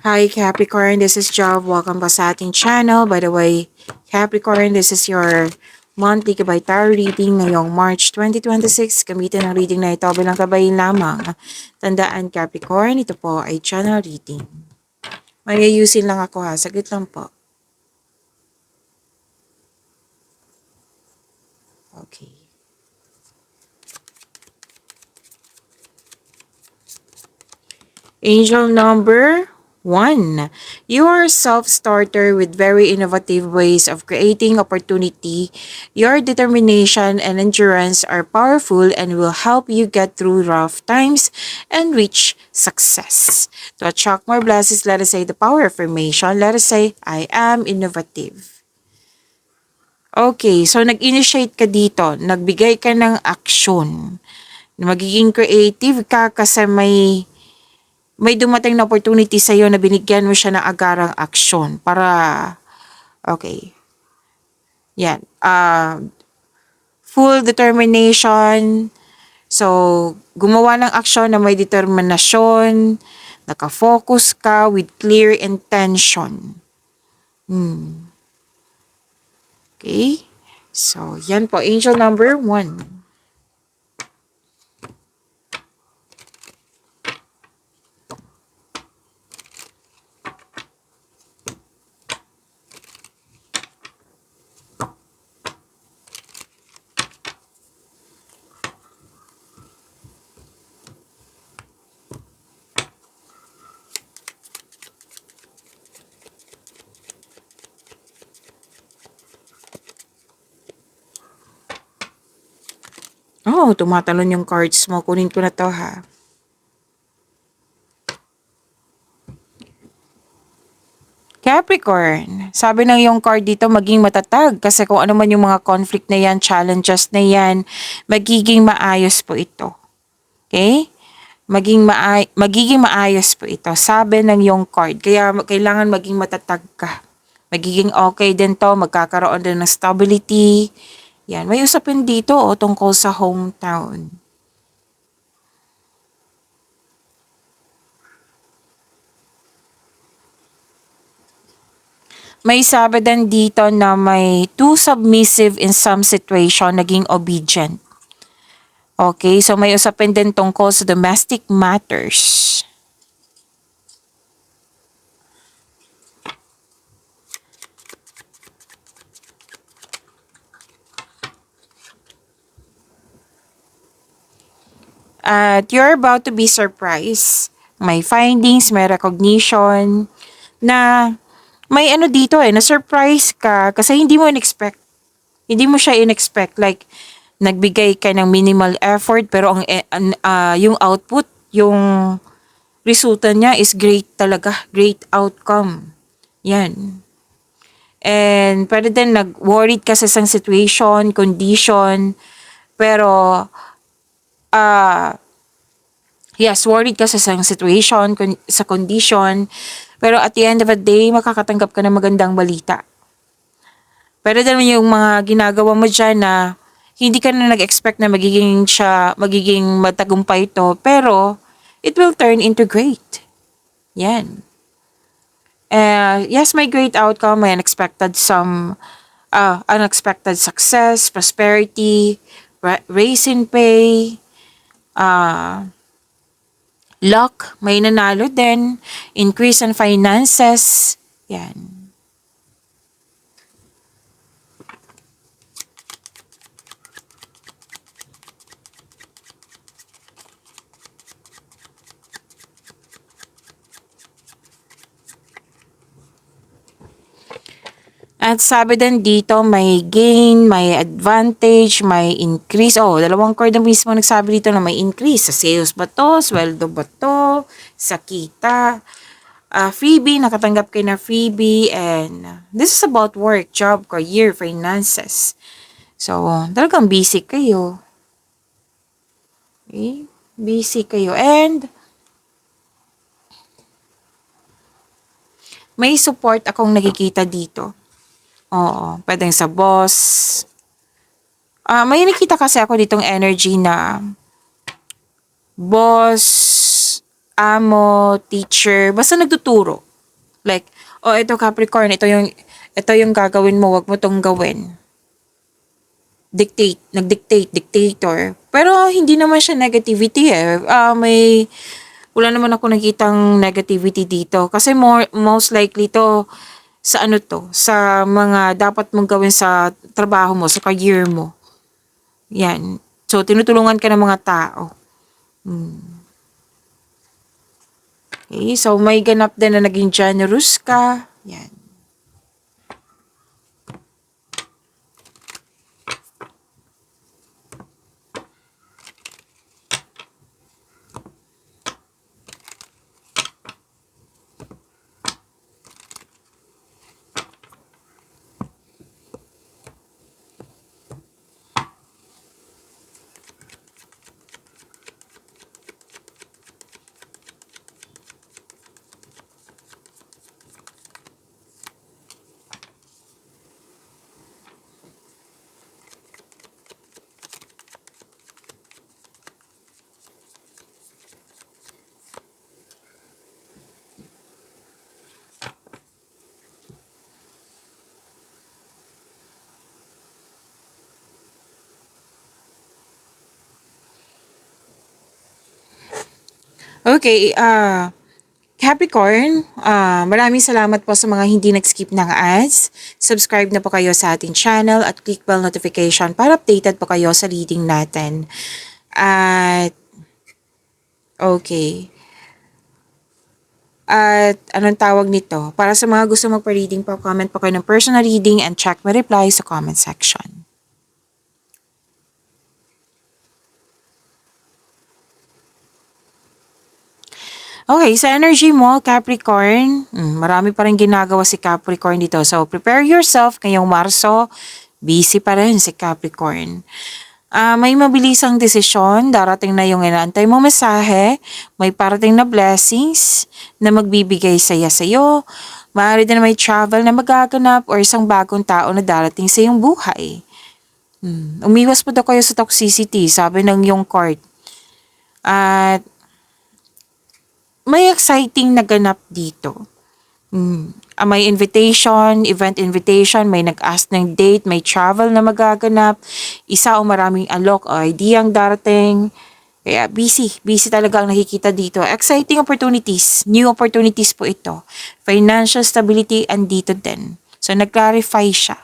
Hi Capricorn, this is Job. Welcome pa sa ating channel. By the way, Capricorn, this is your monthly Gabay Tarot reading ngayong March 2026. Gamitin ang reading na ito bilang gabay lamang. Tandaan Capricorn, ito po ay channel reading. May ayusin lang ako ha, saglit lang po. Okay. Angel number 1. You are a self-starter with very innovative ways of creating opportunity. Your determination and endurance are powerful and will help you get through rough times and reach success. To attract more blessings, let us say the power affirmation. Let us say, I am innovative. Okay, so nag-initiate ka dito. Nagbigay ka ng aksyon. Magiging creative ka kasi may dumating na opportunity sa iyo na binigyan mo siya ng agarang aksyon para, okay, yan, full determination. So, gumawa ng aksyon na may determinasyon, nakafocus ka with clear intention. Okay? So, yan po, angel number 1. Oh, tumatalon yung cards mo. Kunin ko na to ha. Capricorn, sabi ng yung card dito maging matatag kasi kung ano man yung mga conflict na yan, challenges na yan, magiging maayos po ito. Okay? Magiging maayos po ito. Sabi ng yung card. Kaya kailangan maging matatag ka. Magiging okay din to, magkakaroon din ng stability. Yan, may usapin dito tungkol sa hometown. May sabi din dito na may too submissive in some situation, naging obedient. Okay, so may usapin din tungkol sa domestic matters. At you're about to be surprised. May findings, may recognition, na may ano dito na-surprise ka kasi hindi mo in-expect. Hindi mo siya in-expect. Like, nagbigay ka ng minimal effort pero yung output, yung resulta niya is great talaga. Great outcome. Yan. And pwede din nag-worried ka sa isang situation, condition, pero yes, worried ka sa isang situation, sa condition, pero at the end of the day, makakatanggap ka ng magandang balita. Pero din yung mga ginagawa mo dyan na hindi ka na nag-expect na magiging matagumpay ito, pero it will turn into great. Yan. Yes, may great outcome, may unexpected success, prosperity, raise in pay, luck, may nanalo din, increase in finances, yan. At sabi din dito, may gain, may advantage, may increase. Oh, dalawang card na mismo nagsabi dito na may increase. Sa sales ba to? Sweldo ba to? Sa kita? Freebie, nakatanggap kayo na freebie. And this is about work, job, career, finances. So, talagang busy kayo. Okay? Busy kayo. And may support akong nakikita dito. Oo, pwedeng sa boss. May nakita kasi ako ditong energy na boss, amo, teacher, basta nagtuturo. Like, oh, ito Capricorn, ito yung gagawin mo, wag mo tong gawin. Dictator. Pero hindi naman siya negativity eh. Wala naman ako nakitang negativity dito. Kasi most likely to, sa ano to, sa mga dapat mong gawin sa trabaho mo, sa career mo. Yan. So, tinutulungan ka ng mga tao. Okay, so may ganap din na naging generous ka. Yan. Okay, Capricorn, maraming salamat po sa mga hindi nag-skip ng ads. Subscribe na po kayo sa ating channel at click bell notification para updated po kayo sa reading natin. At, okay. At anong tawag nito? Para sa mga gusto magpa-reading po, comment po kayo ng personal reading and check my reply sa comment section. Okay, sa energy mo, Capricorn, marami pa rin ginagawa si Capricorn dito. So, prepare yourself ngayong Marso. Busy pa rin si Capricorn. May mabilisang desisyon, darating na yung inaantay mo mensahe, may parating na blessings na magbibigay saya sa'yo, maaari din may travel na magaganap or isang bagong tao na darating sa iyong buhay. Umiwas po daw kayo sa toxicity, sabi ng yung card. At may exciting na ganap dito. May event invitation, may nag-ask ng date, may travel na magaganap, isa o maraming alok o idea ang darating. Kaya busy talaga ang nakikita dito. Exciting opportunities, new opportunities po ito. Financial stability andito din. So nag-clarify siya.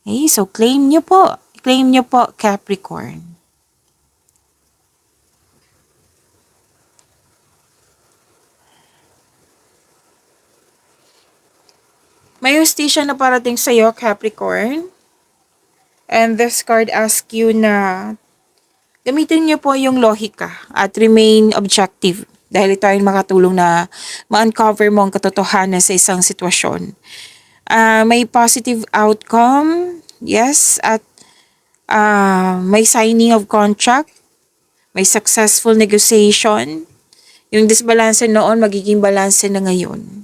Okay, so claim nyo po Capricorn. May hostisya na parating sa'yo, Capricorn. And this card asks you na gamitin niyo po yung lohika at remain objective dahil ito ay makatulong na ma-uncover mo ang katotohanan sa isang sitwasyon. May positive outcome, yes, at may signing of contract, may successful negotiation. Yung disbalance noon, magiging balance na ngayon.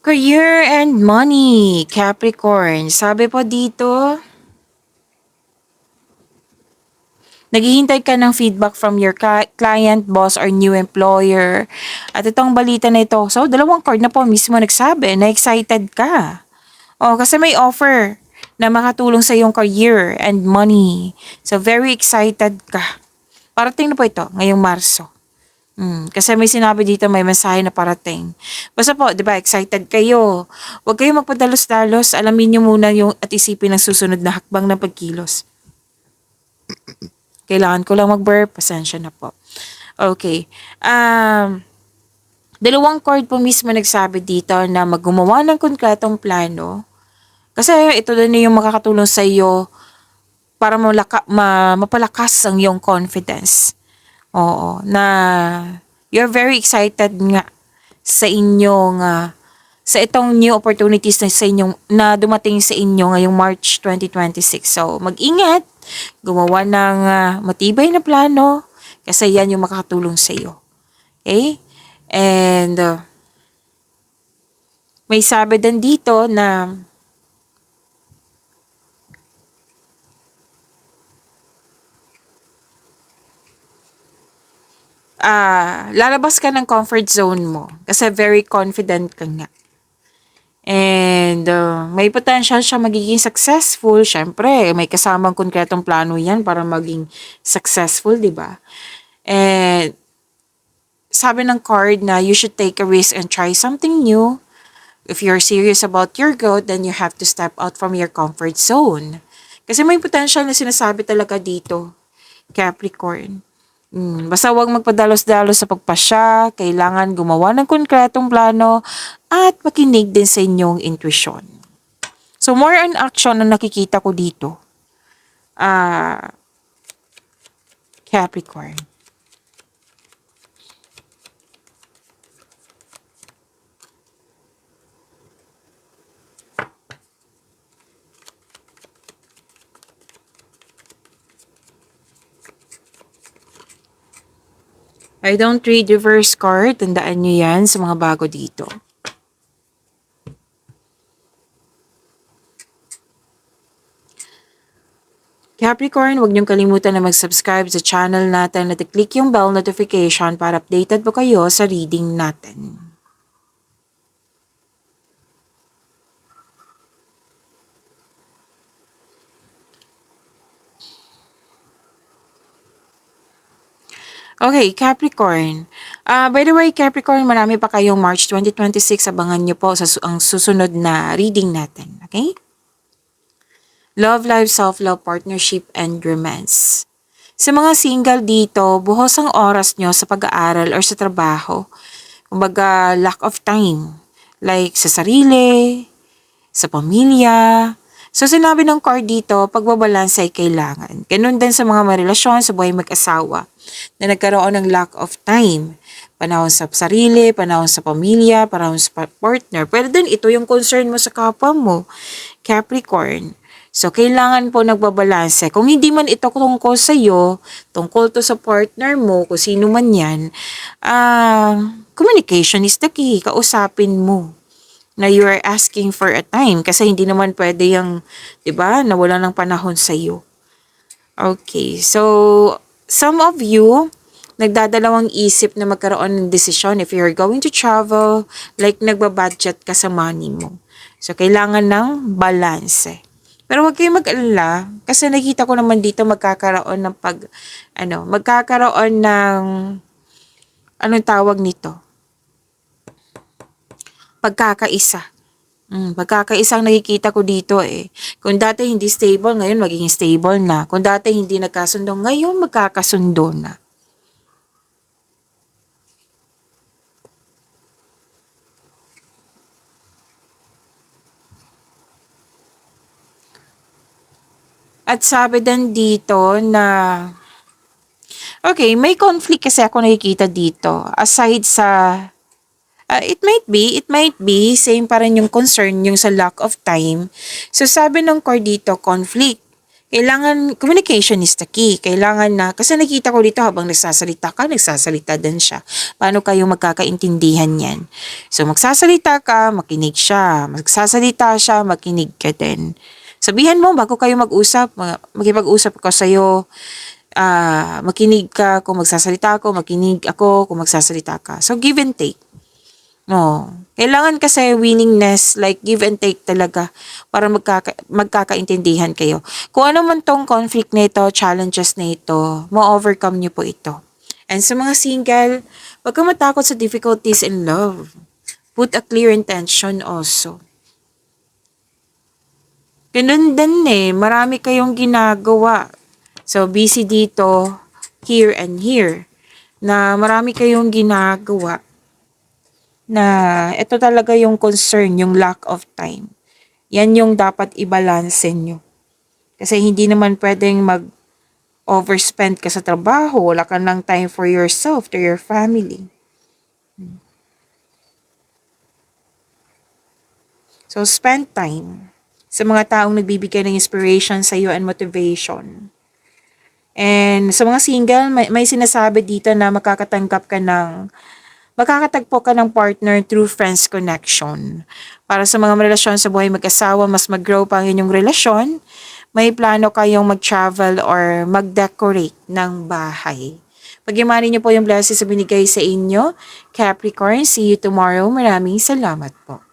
Career and money, Capricorn. Sabi po dito, naghihintay ka ng feedback from your client, boss, or new employer. At itong balita na ito, so dalawang card na po mismo nagsabi na excited ka. Kasi may offer na makatulong sa iyong career and money. So very excited ka. Parating na po ito ngayong Marso. Kasi may sinabi dito, may mensahe na parating. Basta po, di ba, excited kayo. Huwag kayong magpadalos-dalos. Alamin nyo muna yung at isipin ang susunod na hakbang na pagkilos. Kailangan ko lang mag-burp. Pasensya na po. Okay. Dalawang card po mismo nagsabi dito na maggumawa ng konkretong plano. Kasi ito din yung makakatulong sa iyo para mapalakas ang iyong confidence. Oo, na you're very excited nga sa inyong sa itong new opportunities na sa inyong na dumating sa inyo ngayong March 2026. So, mag-ingat, gumawa ng matibay na plano kasi yan yung makakatulong sa iyo. Okay? And may sabi din dito na lalabas ka ng comfort zone mo kasi very confident ka nga. And may potential siya magiging successful. Syempre, may kasamang konkretong plano yan para maging successful, di ba? And sabi ng card na you should take a risk and try something new. If you're serious about your growth, then you have to step out from your comfort zone. Kasi may potential na sinasabi talaga dito, Capricorn. Basta huwag magpadalos-dalos sa pagpasya, kailangan gumawa ng konkretong plano at makinig din sa inyong intuition. So more on action ang nakikita ko dito. Capricorn. I don't read reverse card. Tandaan nyo yan sa mga bago dito. Capricorn, huwag niyong kalimutan na mag-subscribe sa channel natin at i-click yung bell notification para updated po kayo sa reading natin. Okay, Capricorn. By the way, Capricorn, marami pa kayong March 2026. Abangan niyo po sa ang susunod na reading natin. Okay? Love life, self-love, partnership, and romance. Sa mga single dito, buhos ang oras nyo sa pag-aaral or sa trabaho. Kumbaga, lack of time. Like sa sarili, sa pamilya. So, sinabi ng card dito, pagbabalanse ay kailangan. Ganun din sa mga marelasyon sa buhay mag-asawa na nagkaroon ng lack of time. Panahon sa sarili, panahon sa pamilya, panahon sa partner. Pero din, ito yung concern mo sa kapwa mo, Capricorn. So, kailangan po nagbabalanse. Kung hindi man ito tungkol sa iyo, tungkol to sa partner mo, kung sino man yan, communication is the key. Kausapin mo na you are asking for a time kasi hindi naman pwede yung, 'di ba, nawala ng panahon sa iyo. Okay, so some of you nagdadalawang isip na magkaroon ng desisyon if you're going to travel, like nagbabudget ka sa money mo. So kailangan ng balance. Pero huwag kayong mag-alala kasi nakita ko naman dito magkakaroon ng magkakaroon ng anong tawag nito? Pagkakaisa. Pagkakaisang nakikita ko dito eh. Kung dati hindi stable, ngayon magiging stable na. Kung dati hindi nagkasundo, ngayon magkakasundo na. At sabi din dito na okay, may conflict kasi ako nakikita dito. Aside sa it might be, same pa rin yung concern, yung sa lack of time. So, sabi ng card dito, conflict. Kailangan, communication is the key. Kailangan na, kasi nakita ko dito habang nagsasalita ka, nagsasalita din siya. Paano kayo magkakaintindihan yan? So, magsasalita ka, makinig siya. Magsasalita siya, makinig ka din. Sabihan mo, bago kayo mag-usap, makipag-usap ko sa'yo, makinig ka kung magsasalita ako, makinig ako kung magsasalita ka. So, give and take. No. Kailangan kasi willingness, like give and take talaga para magkakaintindihan kayo. Kung ano man tong conflict na ito, challenges na ito, ma-overcome niyo po ito. And sa mga single, huwag kang matakot sa difficulties in love. Put a clear intention also. Ganun din marami kayong ginagawa. So, busy dito, here and here, na marami kayong ginagawa na ito talaga yung concern, yung lack of time. Yan yung dapat i-balance nyo. Kasi hindi naman pwedeng mag-overspend ka sa trabaho, wala ka ng time for yourself, to your family. So, spend time sa mga taong nagbibigay ng inspiration sa iyo and motivation. And sa mga single, may sinasabi dito na makakatagpo ka ng partner through friends connection. Para sa mga relasyon sa buhay mag-asawa, mas mag-grow pa ang inyong relasyon, may plano kayong mag-travel or mag-decorate ng bahay. Pagyamanin niyo po yung blessings na binigay sa inyo. Capricorn, see you tomorrow. Maraming salamat po.